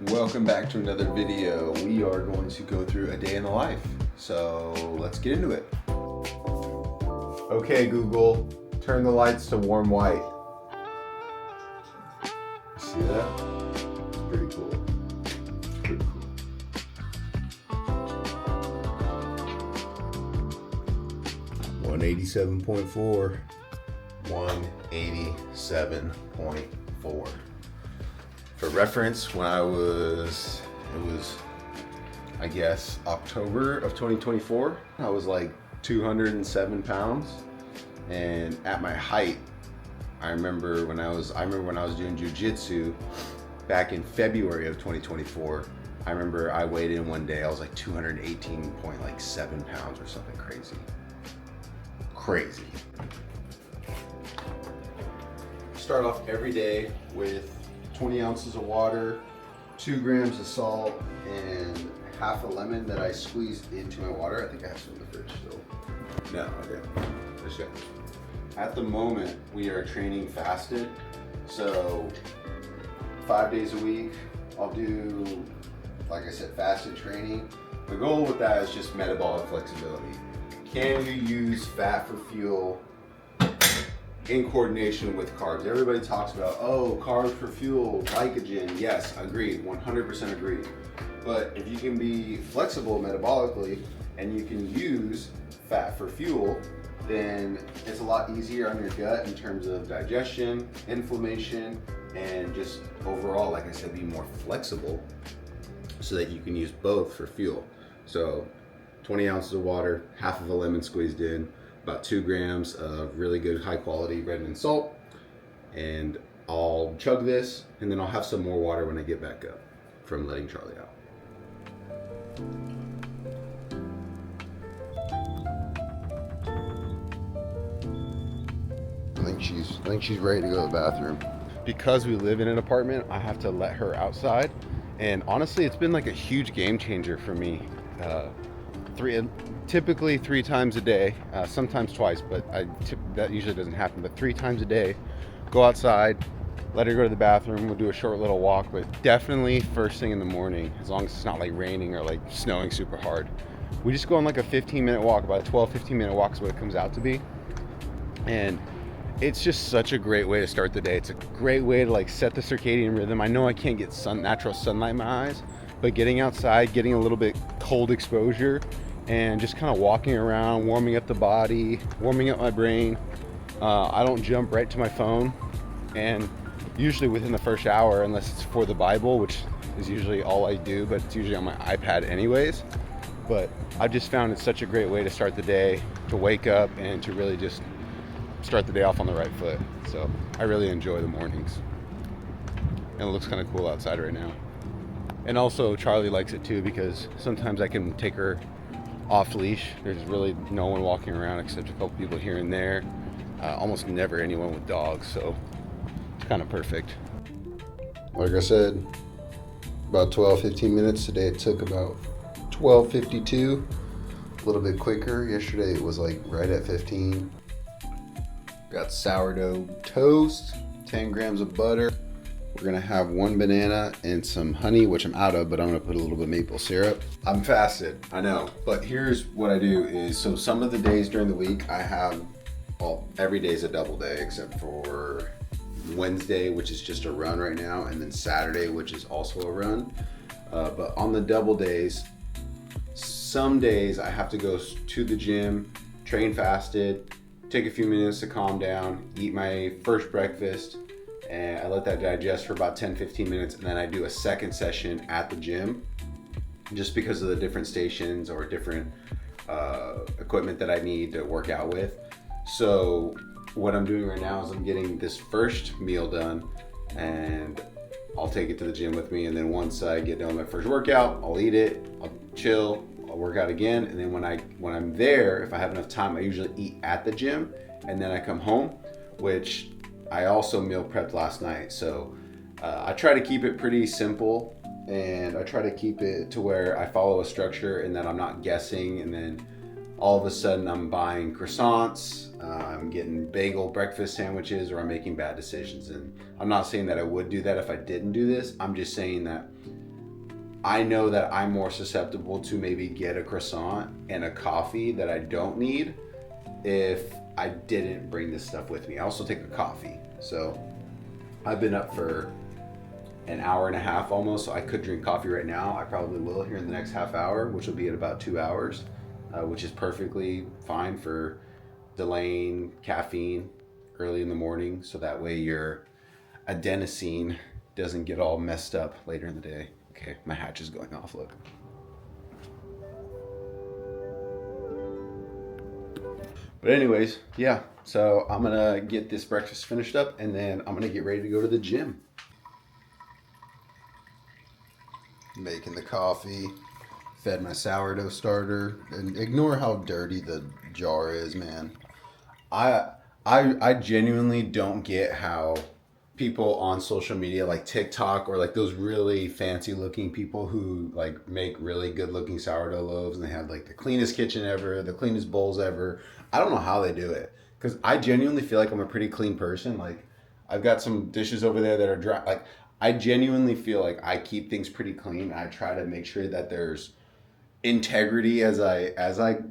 Welcome back to another video. We are going to go through a day in the life. So let's get into it. Okay, Google, turn the lights to warm white. See that? It's pretty cool. Pretty cool. $187.4. 187.4. For reference, when it was, I guess, October of 2024, I was like 207 pounds. And at my height, I remember when I was doing jujitsu back in February of 2024, I remember I weighed in one day, I was like 218.7 pounds or something crazy. Crazy. Start off every day with 20 ounces of water, 2 grams of salt, and half a lemon that I squeezed into my water. I think I have some in the fridge still. No, okay. Let's go. At the moment, we are training fasted. So 5 days a week, I'll do, like I said, fasted training. The goal with that is just metabolic flexibility. Can you use fat for fuel in coordination with carbs? Everybody talks about, oh, carbs for fuel, glycogen. Yes, agreed, 100% agreed. But if you can be flexible metabolically and you can use fat for fuel, then it's a lot easier on your gut in terms of digestion, inflammation, and just overall, like I said, be more flexible so that you can use both for fuel. So 20 ounces of water, half of a lemon squeezed in, about 2 grams of really good high quality red mint salt, and I'll chug this and then I'll have some more water when I get back up from letting Charlie out. I think she's ready to go to the bathroom. Because we live in an apartment, I have to let her outside, and honestly it's been like a huge game changer for me. Typically 3 times a day, sometimes twice, but that usually doesn't happen, but 3 times a day, go outside, let her go to the bathroom, we'll do a short little walk, but definitely first thing in the morning, as long as it's not like raining or like snowing super hard. We just go on like a 15-minute walk, about a 12-15 minute walk is what it comes out to be. And it's just such a great way to start the day. It's a great way to like set the circadian rhythm. I know I can't get natural sunlight in my eyes, but getting outside, getting a little bit cold exposure, and just kind of walking around, warming up the body, warming up my brain. I don't jump right to my phone, and usually within the first hour, unless it's for the Bible, which is usually all I do, but it's usually on my iPad anyways. But I've just found it's such a great way to start the day, to wake up and to really just start the day off on the right foot. So I really enjoy the mornings. And it looks kind of cool outside right now. And also Charlie likes it too, because sometimes I can take her off leash. There's really no one walking around except a couple people here and there. Almost never anyone with dogs, so it's kind of perfect. Like I said, about 12-15 minutes. Today it took about 12:52, a little bit quicker. Yesterday it was like right at 15. Got sourdough toast, 10 grams of butter. We're gonna have 1 banana and some honey, which I'm out of, but I'm gonna put a little bit of maple syrup. I'm fasted, I know, but here's what I do is, so some of the days during the week I have, well, every day is a double day except for Wednesday, which is just a run right now, and then Saturday, which is also a run. But on the double days, some days I have to go to the gym, train fasted, take a few minutes to calm down, eat my first breakfast, and I let that digest for about 10-15 minutes, and then I do a second session at the gym, just because of the different stations or different equipment that I need to work out with. So what I'm doing right now is I'm getting this first meal done, and I'll take it to the gym with me, and then once I get done with my first workout, I'll eat it, I'll chill, I'll work out again, and then when I'm there, if I have enough time, I usually eat at the gym, and then I come home, which I also meal prepped last night. So I try to keep it pretty simple, and I try to keep it to where I follow a structure and that I'm not guessing, and then all of a sudden I'm buying croissants, I'm getting bagel breakfast sandwiches, or I'm making bad decisions. And I'm not saying that I would do that if I didn't do this. I'm just saying that I know that I'm more susceptible to maybe get a croissant and a coffee that I don't need if I didn't bring this stuff with me. I also take a coffee. So I've been up for an hour and a half almost, so I could drink coffee right now. I probably will here in the next half hour, which will be at about 2 hours, which is perfectly fine for delaying caffeine early in the morning, so that way your adenosine doesn't get all messed up later in the day. Okay, my hatch is going off, look. But anyways, yeah, so I'm gonna get this breakfast finished up and then I'm gonna get ready to go to the gym. Making the coffee, fed my sourdough starter, and ignore how dirty the jar is, man. I genuinely don't get how people on social media like TikTok or like those really fancy looking people who like make really good looking sourdough loaves and they have like the cleanest kitchen ever, the cleanest bowls ever. I don't know how they do it, because I genuinely feel like I'm a pretty clean person. Like I've got some dishes over there that are dry. Like I genuinely feel like I keep things pretty clean. I try to make sure that there's integrity as I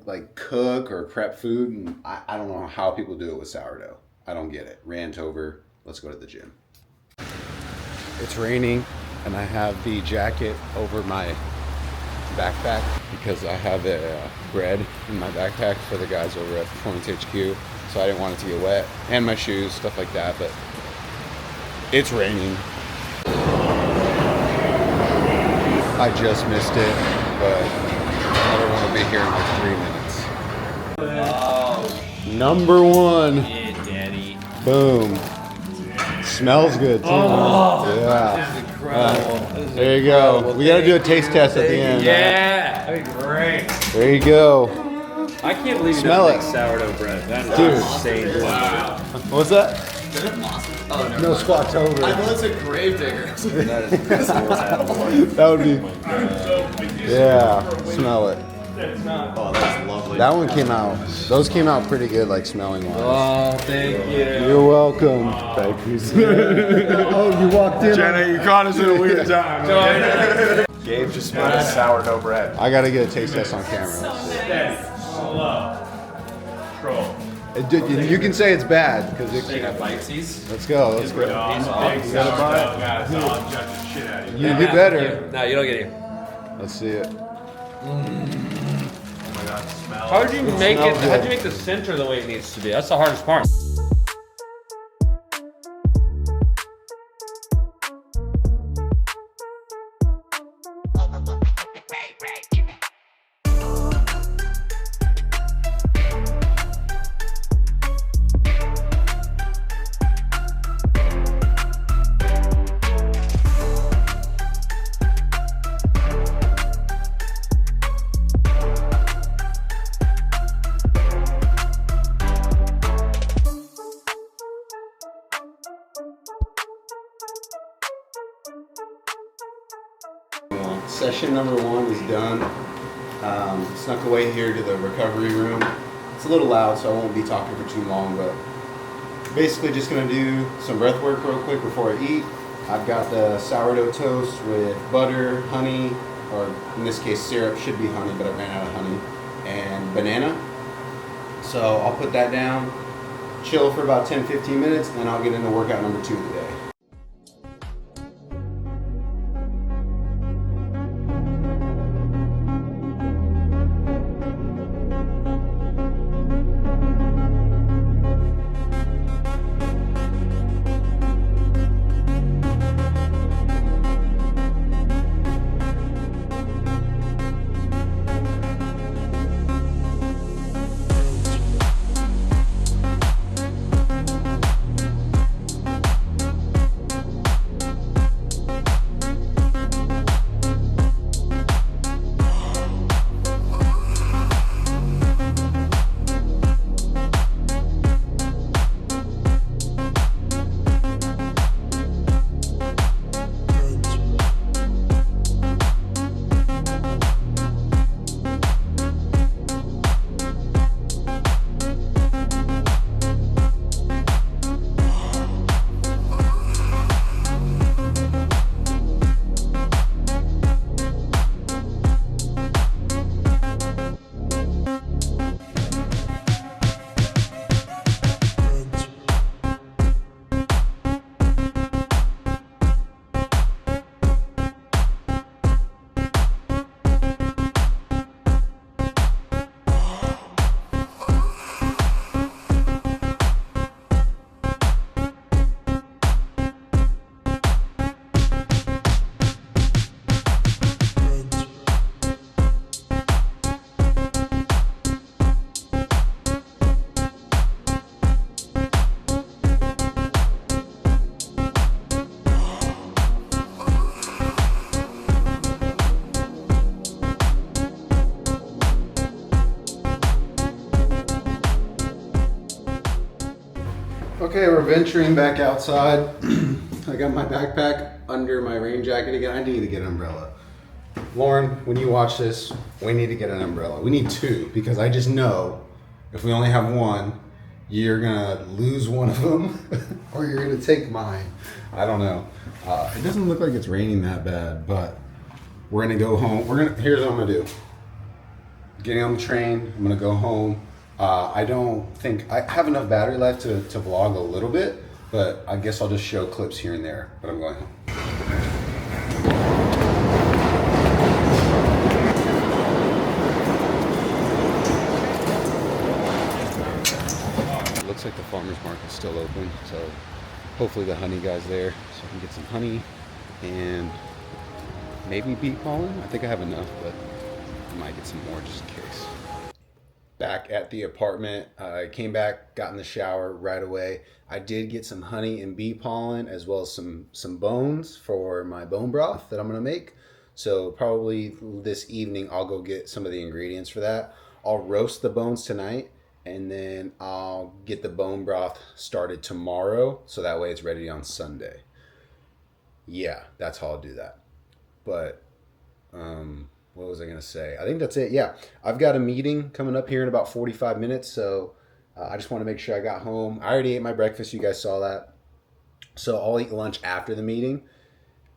like cook or prep food, and I don't know how people do it with sourdough. I don't get it. Rant over. Let's go to the gym. It's raining and I have the jacket over my backpack because I have bread in my backpack for the guys over at Performance HQ, so I didn't want it to get wet, and my shoes, stuff like that. But it's raining. I just missed it, but I don't want to be here in like 3 minutes. Number one. Yeah, daddy. Boom. Smells good too. Oh, yeah. This is incredible. There you go. We gotta do a taste test at the end. Yeah, that'd be great. There you go. I can't believe you Smell don't it. make sourdough bread. That's Dude. insane. Wow. What's that? Oh, never No mind. squats over. I know it's a grave digger. That is That would be. Yeah. Smell it. Oh, that's lovely. That one came out. Those came out pretty good, like smelling wise. Oh, thank you. You're welcome. Thank you. Oh, you walked in. Jenna, you caught us at a weird time. Gabe just smelled a sourdough bread. I gotta get a taste test on camera. Slow. Control. You can say it's bad because it. They got bitesies. Let's go. Let's go. Big gotta buy it? sourdough guys, I'll judge the shit out of you. You better. No, you don't get it. Let's see it. Oh my god, smell. How'd you make it? smells How'd good. you make the center the way it needs to be? That's the hardest part. Session number 1 is done. Snuck away here to the recovery room. It's a little loud, so I won't be talking for too long, but basically just gonna do some breath work real quick before I eat. I've got the sourdough toast with butter, honey, or in this case syrup, should be honey, but I ran out of honey, and banana. So I'll put that down, chill for about 10-15 minutes, and then I'll get into workout number 2 of the day. Okay, we're venturing back outside. I got my backpack under my rain jacket again. I need to get an umbrella. Lauren, when you watch this, we need to get an umbrella. We need two, because I just know if we only have one, you're gonna lose one of them or you're gonna take mine. I don't know. It doesn't look like it's raining that bad, but we're gonna go home. Here's what I'm gonna do. Getting on the train, I'm gonna go home. I don't think I have enough battery life to vlog a little bit, but I guess I'll just show clips here and there, but I'm going home. Looks like the farmer's market's still open, so hopefully the honey guy's there so I can get some honey and maybe bee pollen. I think I have enough, but I might get some more just in case. Back at the apartment, I came back, got in the shower right away. I did get some honey and bee pollen as well as some bones for my bone broth that I'm gonna make. So probably this evening I'll go get some of the ingredients for that. I'll roast the bones tonight and then I'll get the bone broth started tomorrow so that way it's ready on Sunday. Yeah, that's how I'll do that. But what was I going to say? I think that's it. Yeah, I've got a meeting coming up here in about 45 minutes, so I just want to make sure I got home. I already ate my breakfast. You guys saw that. So I'll eat lunch after the meeting,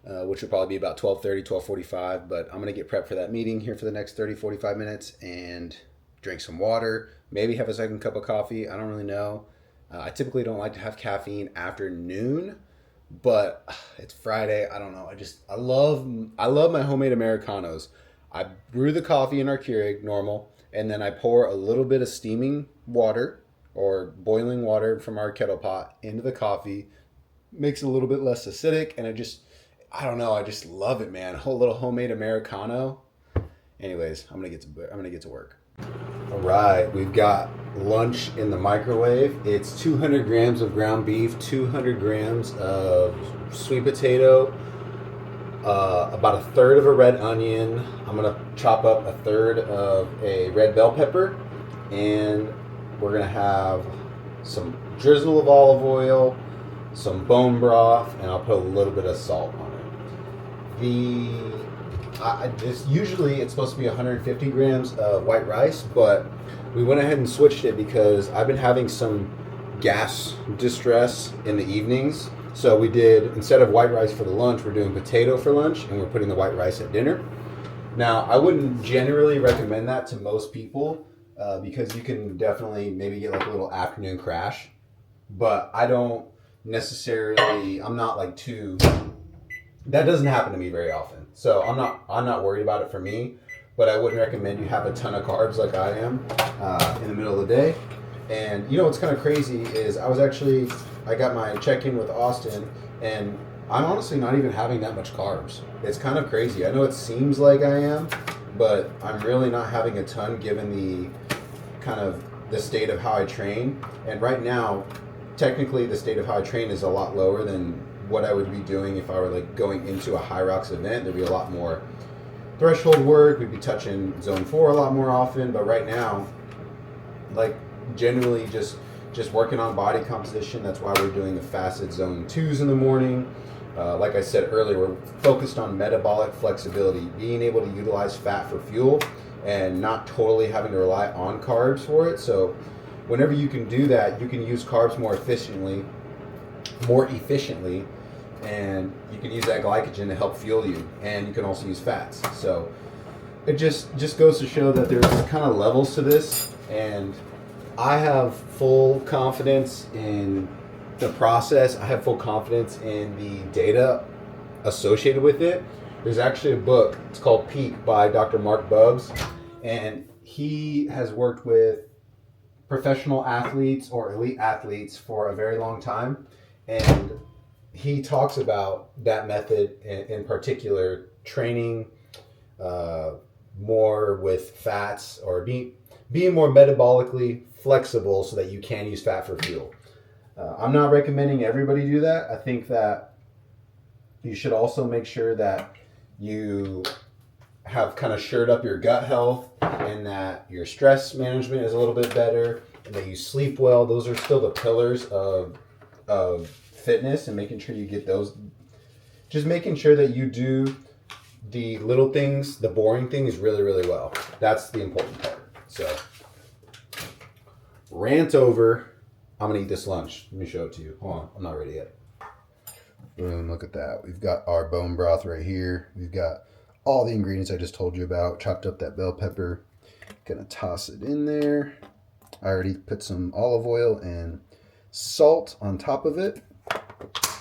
which will probably be about 12:30, 12:45, but I'm going to get prepped for that meeting here for the next 30, 45 minutes and drink some water, maybe have a second cup of coffee. I don't really know. I typically don't like to have caffeine after noon, but it's Friday. I don't know. I love my homemade Americanos. I brew the coffee in our Keurig, normal, and then I pour a little bit of steaming water or boiling water from our kettle pot into the coffee. Makes it a little bit less acidic, and I don't know, I just love it, man. A whole little homemade Americano. Anyways, I'm gonna get to work. All right, we've got lunch in the microwave. It's 200 grams of ground beef, 200 grams of sweet potato, about a third of a red onion. I'm gonna chop up a third of a red bell pepper, and we're gonna have some drizzle of olive oil, some bone broth, and I'll put a little bit of salt on it. Usually it's supposed to be 150 grams of white rice, but we went ahead and switched it because I've been having some gas distress in the evenings. So we did, instead of white rice for the lunch, we're doing potato for lunch, and we're putting the white rice at dinner. Now, I wouldn't generally recommend that to most people because you can definitely maybe get like a little afternoon crash. But I don't necessarily, I'm not like too, that doesn't happen to me very often. So I'm not worried about it for me, but I wouldn't recommend you have a ton of carbs like I am in the middle of the day. And you know what's kind of crazy is I got my check-in with Austin, and I'm honestly not even having that much carbs. It's kind of crazy. I know it seems like I am, but I'm really not having a ton given the kind of the state of how I train. And right now, technically the state of how I train is a lot lower than what I would be doing if I were like going into a high rocks event. There'd be a lot more threshold work. We'd be touching zone 4 a lot more often, but right now, like generally just working on body composition. That's why we're doing the fasted zone 2s in the morning. Like I said earlier, we're focused on metabolic flexibility, being able to utilize fat for fuel and not totally having to rely on carbs for it. So whenever you can do that, you can use carbs more efficiently, and you can use that glycogen to help fuel you, and you can also use fats. So it just goes to show that there's kind of levels to this, and I have full confidence in the process. I have full confidence in the data associated with it. There's actually a book, it's called Peak by Dr. Mark Bubbs, and he has worked with professional athletes or elite athletes for a very long time, and he talks about that method in particular, training more with fats or being more metabolically flexible so that you can use fat for fuel. I'm not recommending everybody do that. I think that you should also make sure that you have kind of shored up your gut health and that your stress management is a little bit better and that you sleep well. Those are still the pillars of of fitness and making sure you get those. Just making sure that you do the little things, the boring things really, really well. That's the important part. So, rant over. I'm going to eat this lunch. Let me show it to you. Hold on. I'm not ready yet. Boom, look at that. We've got our bone broth right here. We've got all the ingredients I just told you about. Chopped up that bell pepper. Gonna toss it in there. I already put some olive oil and salt on top of it.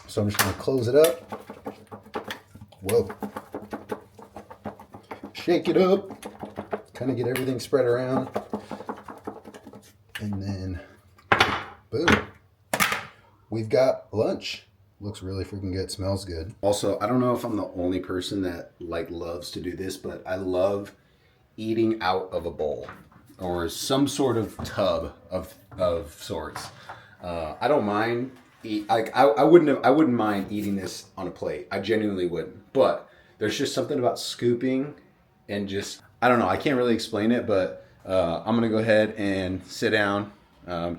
So I'm just gonna close it up. Whoa. Shake it up. Kind of get everything spread around. And then, boom. We've got lunch. Looks really freaking good. Smells good. Also, I don't know if I'm the only person that loves to do this, but I love eating out of a bowl or some sort of tub of sorts. I don't mind. I wouldn't mind eating this on a plate. I genuinely wouldn't. But there's just something about scooping and just, I don't know. I can't really explain it, but I'm gonna go ahead and sit down,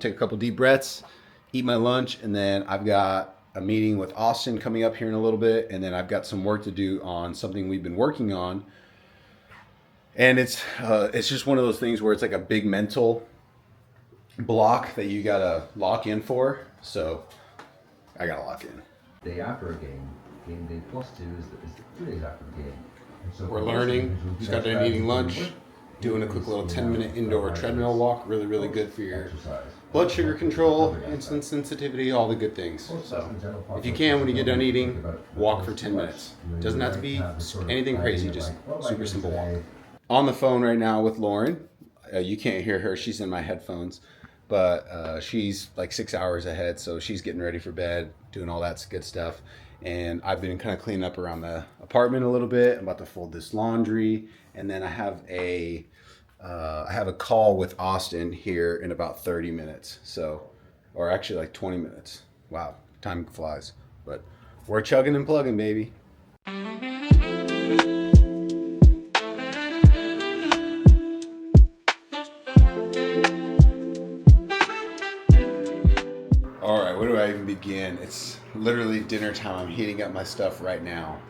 take a couple deep breaths, eat my lunch, and then I've got a meeting with Austin coming up here in a little bit, and then I've got some work to do on something we've been working on. And it's just one of those things where it's like a big mental block that you gotta lock in for. So I gotta lock in. Day after a game day plus 2 is the 2 days after the game. And so We're learning. Just got done eating lunch, doing a quick little 10-minute indoor treadmill walk. Really, really good for your blood sugar control, insulin sensitivity, all the good things. So if you can, when you get done eating, walk for 10 minutes. Doesn't have to be anything crazy, just super simple walk. On the phone right now with Lauren. You can't hear her. She's in my headphones. But she's like 6 hours ahead, so she's getting ready for bed, doing all that good stuff. And I've been kind of cleaning up around the apartment a little bit. I'm about to fold this laundry, and then I have a call with Austin here in about 30 minutes. So, or actually like 20 minutes. Wow, time flies. But we're chugging and plugging, baby. All right, where do I even begin? It's literally dinner time. I'm heating up my stuff right now.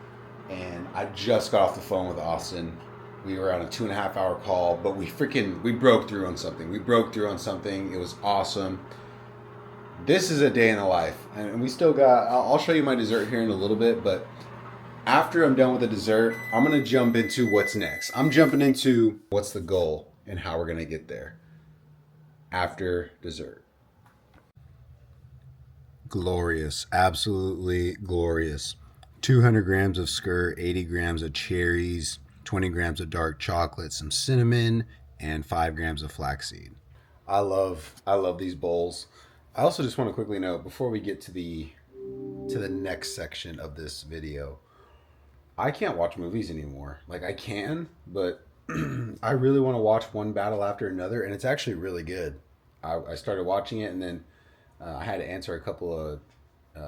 And I just got off the phone with Austin. We were on a 2.5-hour call, but we broke through on something. It was awesome. This is a day in the life. And we still got, I'll show you my dessert here in a little bit, but after I'm done with the dessert, I'm going to jump into what's next. I'm jumping into what's the goal and how we're going to get there after dessert. Glorious, absolutely glorious. 200 grams of skirt, 80 grams of cherries, 20 grams of dark chocolate, some cinnamon, and 5 grams of flaxseed. I love these bowls. I also just want to quickly note before we get to the next section of this video, I can't watch movies anymore. Like I can, but I really want to watch one battle after another, and it's actually really good. I started watching it, and then I had to answer a couple of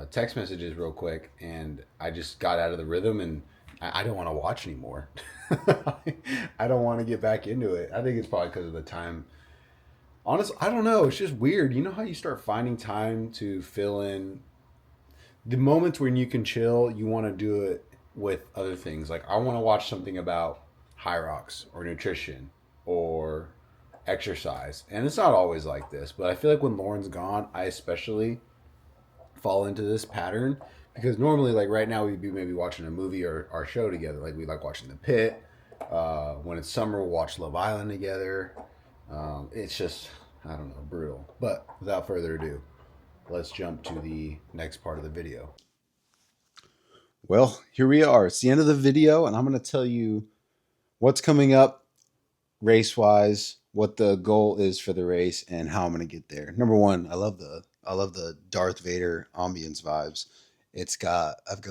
text messages real quick, and I just got out of the rhythm, and I don't want to watch anymore. I don't want to get back into it. I think it's probably because of the time. Honestly, I don't know. It's just weird. You know how you start finding time to fill in the moments when you can chill, you want to do it with other things. Like I want to watch something about high rocks or nutrition or exercise. And it's not always like this, but I feel like when Lauren's gone, I especially fall into this pattern because normally like right now we'd be maybe watching a movie or our show together. Like we like watching The Pit. When it's summer, we'll watch Love Island together. It's just, I don't know, brutal. But without further ado, let's jump to the next part of the video. Well, here we are. It's the end of the video, and I'm going to tell you what's coming up race-wise, what the goal is for the race, and how I'm going to get there. Number one, I love the Darth Vader ambience vibes.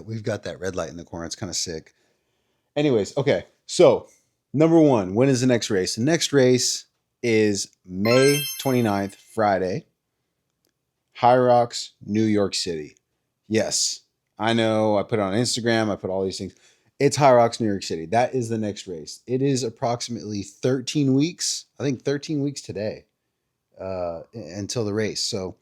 We've got that red light in the corner. It's kind of sick. Anyways, okay. So, number one, when is the next race? The next race is May 29th, Friday. High Rocks, New York City. Yes, I know. I put it on Instagram. I put all these things. It's High Rocks, New York City. That is the next race. It is approximately 13 weeks. I think 13 weeks today until the race. So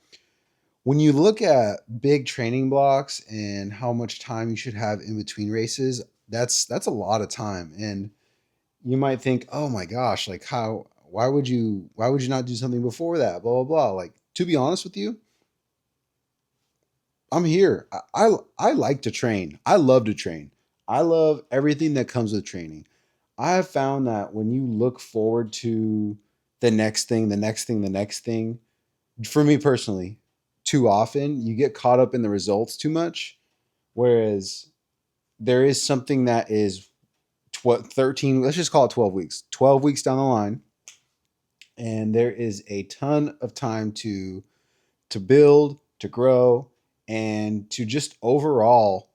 when you look at big training blocks and how much time you should have in between races, that's a lot of time. And you might think, oh my gosh, like how why would you not do something before that? Blah blah blah. Like, to be honest with you, I'm here. I like to train. I love to train. I love everything that comes with training. I have found that when you look forward to the next thing, the next thing, the next thing, for me personally, too often you get caught up in the results too much. Whereas there is something that is 13, let's just call it 12 weeks, 12 weeks down the line. And there is a ton of time to build, to grow, and to just overall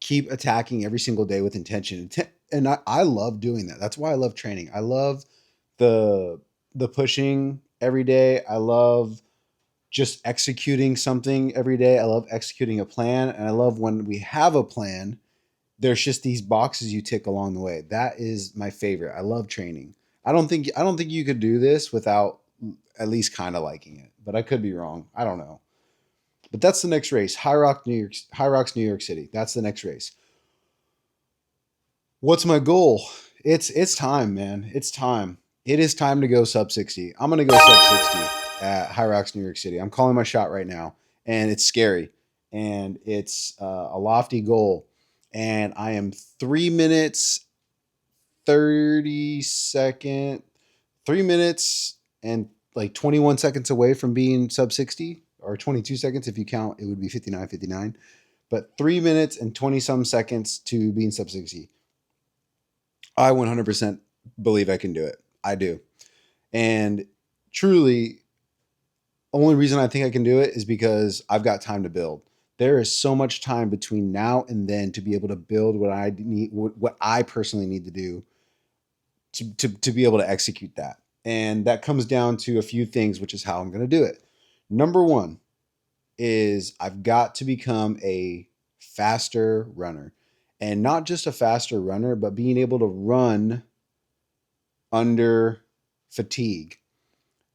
keep attacking every single day with intention. And I love doing that. That's why I love training. I love the the pushing every day. I love just executing something every day. I love executing a plan. And I love when we have a plan, there's just these boxes you tick along the way. That is my favorite. I love training. I don't think you could do this without at least kind of liking it. But I could be wrong. I don't know. But that's the next race. High Rocks, New York City. That's the next race. What's my goal? It's time, man. It's time. It is time to go sub 60. I'm gonna go sub 60 at High Rocks, New York City. I'm calling my shot right now, and it's scary, and it's a lofty goal, and I am 3 minutes 30 second, 3 minutes and like 21 seconds away from being sub 60, or 22 seconds if you count. It would be 59:59, but 3 minutes and 20 some seconds to being sub 60. I 100% believe I can do it. I do. And truly, only reason I think I can do it is because I've got time to build. There is so much time between now and then to be able to build what I need, what I personally need to do to be able to execute that. And that comes down to a few things, which is how I'm going to do it. Number one is I've got to become a faster runner. And not just a faster runner, but being able to run under fatigue.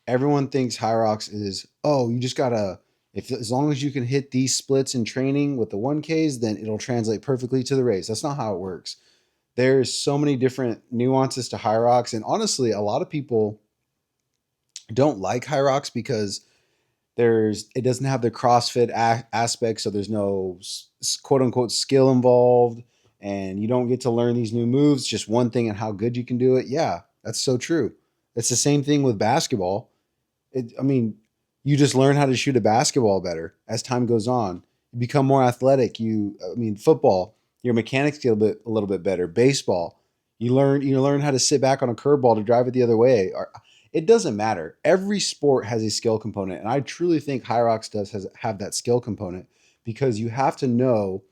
Everyone thinks High Rocks is, oh, you just gotta, if as long as you can hit these splits in training with the 1Ks, then it'll translate perfectly to the race. That's not how it works. There's so many different nuances to High Rocks, and honestly, a lot of people don't like High Rocks because it doesn't have the CrossFit aspect, so there's no quote unquote skill involved, and you don't get to learn these new moves. Just one thing and how good you can do it. Yeah, that's so true. It's the same thing with basketball. I mean, you just learn how to shoot a basketball better as time goes on. You become more athletic. I mean, football, your mechanics get a little bit better. Baseball, you learn how to sit back on a curveball to drive it the other way. It doesn't matter. Every sport has a skill component, and I truly think High Rocks have that skill component because you have to know,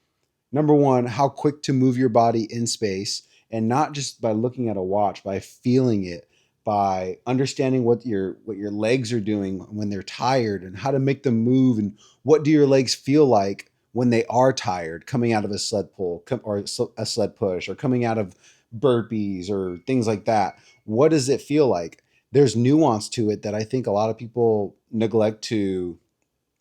number one, how quick to move your body in space, and not just by looking at a watch, by feeling it, by understanding what your legs are doing when they're tired, and how to make them move, and what do your legs feel like when they are tired, coming out of a sled pull or a sled push, or coming out of burpees or things like that. What does it feel like? There's nuance to it that I think a lot of people neglect to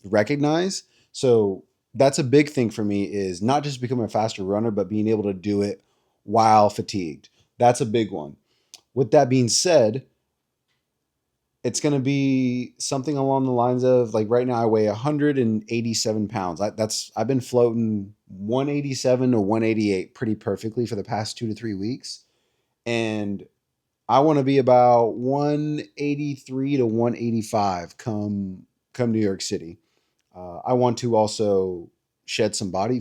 recognize. So that's a big thing for me, is not just becoming a faster runner, but being able to do it while fatigued. That's a big one. With that being said, it's going to be something along the lines of, like, right now I weigh 187 pounds. I've been floating 187 to 188 pretty perfectly for the past 2 to 3 weeks. And I want to be about 183 to 185 come New York City. I want to also shed some body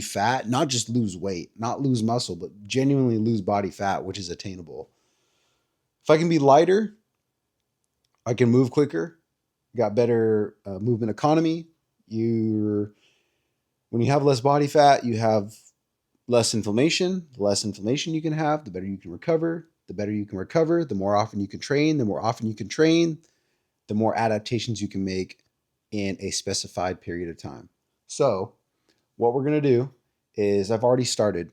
fat, not just lose weight, not lose muscle, but genuinely lose body fat, which is attainable. If I can be lighter, I can move quicker, got better movement economy. When you have less body fat, you have less inflammation. The less inflammation you can have, the better you can recover. The better you can recover, the more often you can train. The more often you can train, the more adaptations you can make in a specified period of time. So what we're going to do is, I've already started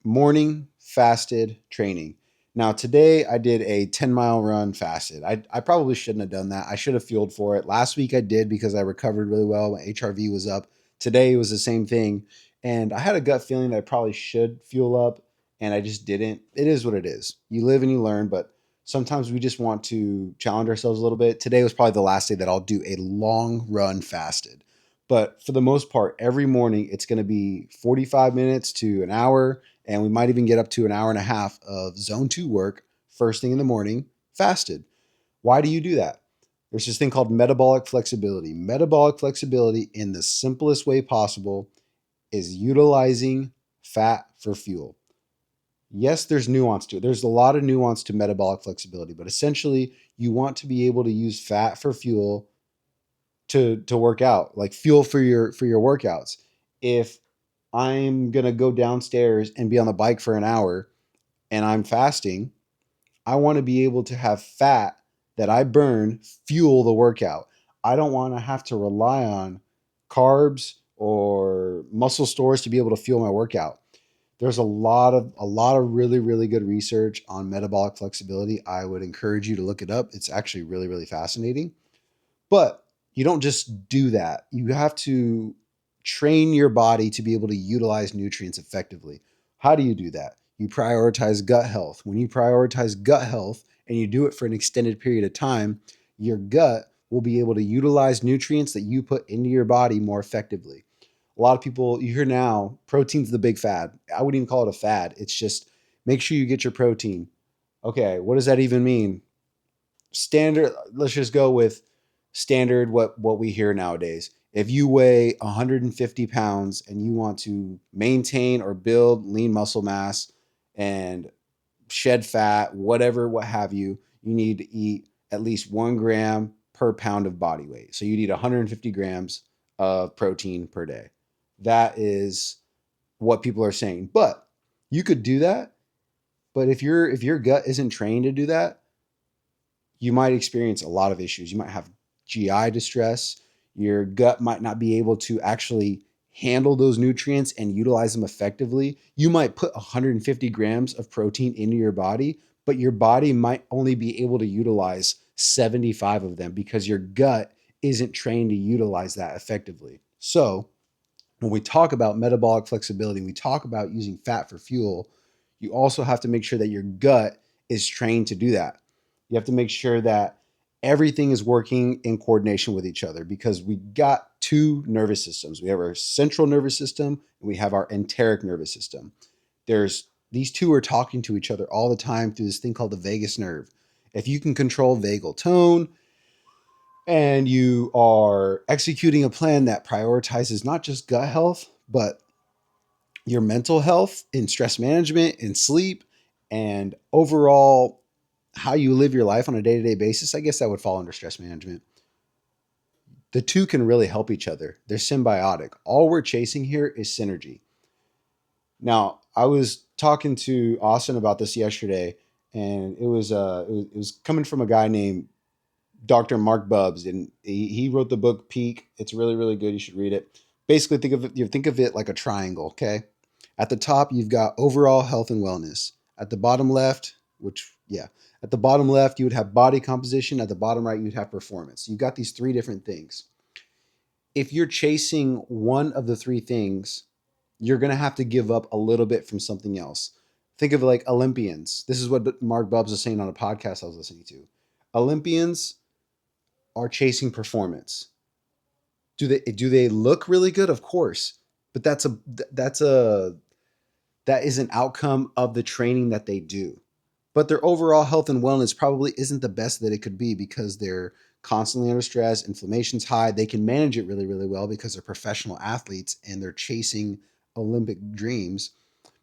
morning fasted training. Now, today I did a 10-mile run fasted. I probably shouldn't have done that. I should have fueled for it. Last week I did because I recovered really well. My HRV was up. Today was the same thing. And I had a gut feeling that I probably should fuel up, and I just didn't. It is what it is. You live and you learn, but sometimes we just want to challenge ourselves a little bit. Today was probably the last day that I'll do a long run fasted. But for the most part, every morning it's going to be 45 minutes to an hour, and we might even get up to an hour and a half of zone 2 work first thing in the morning, fasted. Why do you do that? There's this thing called metabolic flexibility. Metabolic flexibility, in the simplest way possible, is utilizing fat for fuel. Yes, there's nuance to it. There's a lot of nuance to metabolic flexibility, but essentially, you want to be able to use fat for fuel to work out, like fuel for your workouts. If I'm gonna go downstairs and be on the bike for an hour and I'm fasting, I want to be able to have fat that I burn fuel the workout. I don't want to have to rely on carbs or muscle stores to be able to fuel my workout. There's a lot of really good research on metabolic flexibility. I would encourage you to look it up. It's actually really fascinating. But you don't just do that. You have to train your body to be able to utilize nutrients effectively. How do you do that? You prioritize gut health. When you prioritize gut health and you do it for an extended period of time, your gut will be able to utilize nutrients that you put into your body more effectively. A lot of people, you hear now, protein's the big fad. I wouldn't even call it a fad. It's just make sure you get your protein. Okay, what does that even mean? Standard, let's just go with standard what we hear nowadays. If you weigh 150 pounds and you want to maintain or build lean muscle mass and shed fat, whatever, what have you, you need to eat at least 1 gram per pound of body weight. So you need 150 grams of protein per day. That is what people are saying. But you could do that. But if your gut isn't trained to do that, you might experience a lot of issues. You might have GI distress. Your gut might not be able to actually handle those nutrients and utilize them effectively. You might put 150 grams of protein into your body, but your body might only be able to utilize 75 of them because your gut isn't trained to utilize that effectively. So, when we talk about metabolic flexibility, we talk about using fat for fuel, you also have to make sure that your gut is trained to do that. You have to make sure that everything is working in coordination with each other because we got two nervous systems. We have our central nervous system and we have our enteric nervous system. These two are talking to each other all the time through this thing called the vagus nerve. If you can control vagal tone, and you are executing a plan that prioritizes not just gut health, but your mental health in stress management, in sleep, and overall how you live your life on a day-to-day basis, I guess that would fall under stress management. The two can really help each other. They're symbiotic. All we're chasing here is synergy. Now, I was talking to Austin about this yesterday, and it was coming from a guy named Dr. Mark Bubbs, and he wrote the book Peak. It's really good. You should read it. Basically, think of it like a triangle. Okay, at the top you've got overall health and wellness. At the bottom left, at the bottom left you would have body composition. At the bottom right you'd have performance. You've got these three different things. If you're chasing one of the three things, you're going to have to give up a little bit from something else. Think of it like Olympians. This is what Mark Bubbs was saying on a podcast I was listening to. Olympians are chasing performance. Do they look really good? Of course, but that is an outcome of the training that they do. But their overall health and wellness probably isn't the best that it could be because they're constantly under stress, inflammation's high. They can manage it really well because they're professional athletes and they're chasing Olympic dreams.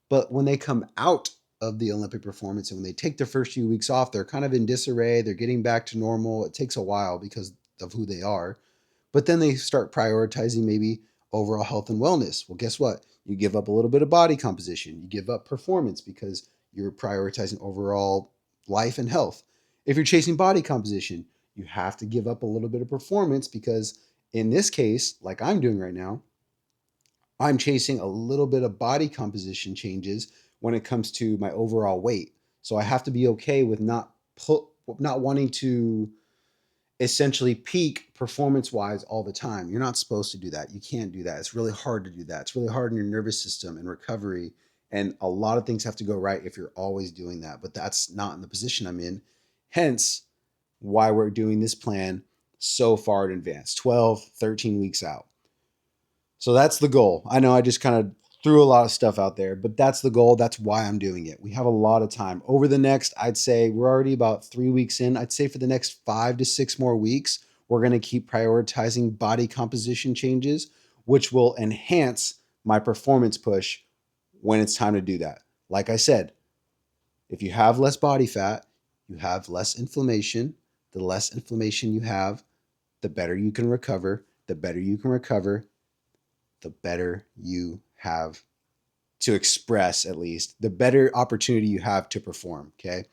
But when they come out of the Olympic performance and when they take their first few weeks off, they're kind of in disarray. They're getting back to normal. It takes a while because of who they are. But then they start prioritizing maybe overall health and wellness. Well, guess what? You give up a little bit of body composition. You give up performance because you're prioritizing overall life and health. If you're chasing body composition, you have to give up a little bit of performance because in this case, like I'm doing right now, I'm chasing a little bit of body composition changes when it comes to my overall weight. So I have to be okay with not wanting to essentially peak performance wise all the time. You're not supposed to do that. You can't do that. It's really hard to do that. It's really hard in your nervous system and recovery. And a lot of things have to go right if you're always doing that. But that's not in the position I'm in. Hence, why we're doing this plan so far in advance, 12, 13 weeks out. So that's the goal. I know I just kind of threw a lot of stuff out there, but that's the goal. That's why I'm doing it. We have a lot of time. Over the next, I'd say we're already about 3 weeks in. I'd say for the next 5 to 6 more weeks, we're going to keep prioritizing body composition changes, which will enhance my performance push when it's time to do that. Like I said, if you have less body fat, you have less inflammation. The less inflammation you have, the better you can recover. The better you can recover, the better you have to express, at least, the better opportunity you have to perform. Okay.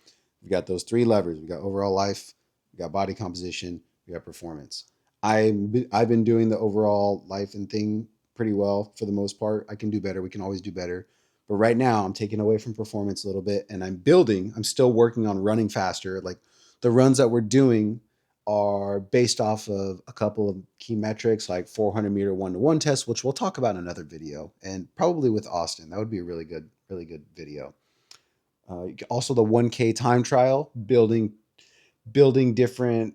We got those 3 levers. We got overall life, we got body composition, we got performance. I've been doing the overall life and thing pretty well for the most part. I can do better. We can always do better. But right now I'm taking away from performance a little bit and I'm still working on running faster. Like the runs that we're doing are based off of a couple of key metrics like 400-meter 1-to-1 test, which we'll talk about in another video, and probably with Austin. That would be a really good video. Also the 1K time trial, building different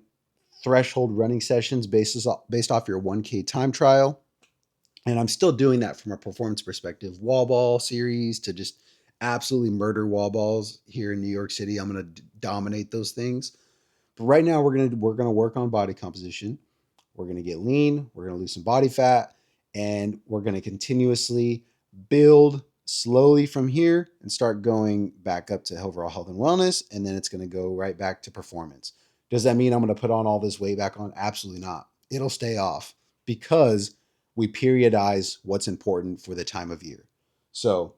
threshold running sessions based off your 1K time trial. And I'm still doing that from a performance perspective. Wall ball series to just absolutely murder wall balls here in New York City. I'm going to dominate those things. But right now we're gonna work on body composition. We're gonna get lean. We're gonna lose some body fat, and we're gonna continuously build slowly from here and start going back up to overall health and wellness. And then it's gonna go right back to performance. Does that mean I'm gonna put on all this weight back on? Absolutely not. It'll stay off because we periodize what's important for the time of year. So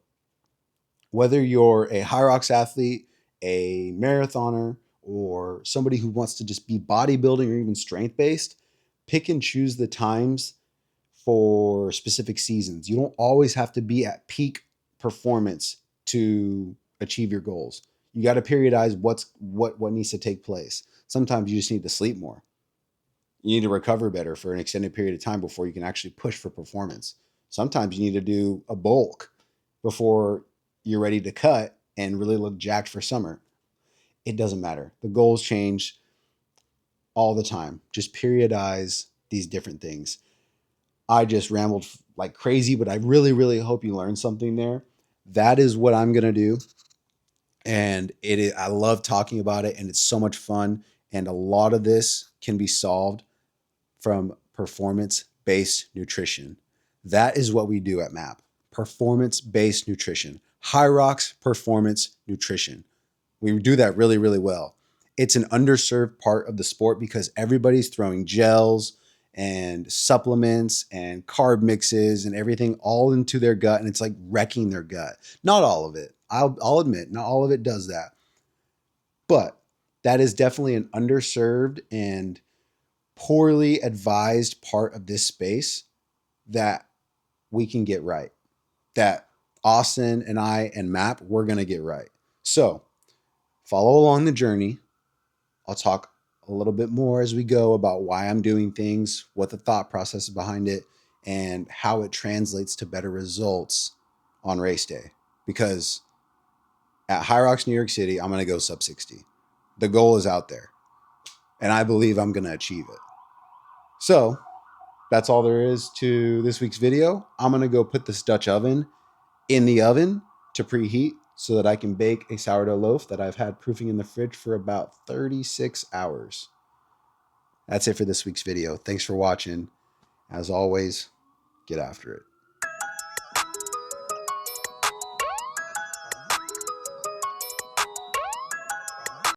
whether you're a high rocks athlete, a marathoner, or somebody who wants to just be bodybuilding or even strength based, pick and choose the times for specific seasons. You don't always have to be at peak performance to achieve your goals. You got to periodize what needs to take place. Sometimes you just need to sleep more. You need to recover better for an extended period of time before you can actually push for performance. Sometimes you need to do a bulk before you're ready to cut and really look jacked for summer. It doesn't matter. The goals change all the time. Just periodize these different things. I just rambled like crazy, but I really, really hope you learned something there. That is what I'm going to do. And I love talking about it, and it's so much fun. And a lot of this can be solved from performance-based nutrition. That is what we do at MAP. Performance-based nutrition. High rocks performance nutrition. We do that really, really well. It's an underserved part of the sport because everybody's throwing gels and supplements and carb mixes and everything all into their gut, and it's like wrecking their gut. Not all of it. I'll admit, not all of it does that. But that is definitely an underserved and poorly advised part of this space that we can get right. That Austin and I and MAP, we're going to get right. So follow along the journey. I'll talk a little bit more as we go about why I'm doing things, what the thought process is behind it, and how it translates to better results on race day. Because at High Rocks, New York City, I'm going to go sub 60. The goal is out there, and I believe I'm going to achieve it. So that's all there is to this week's video. I'm going to go put this Dutch oven in the oven to preheat so that I can bake a sourdough loaf that I've had proofing in the fridge for about 36 hours. That's it for this week's video. Thanks for watching. As always, get after it.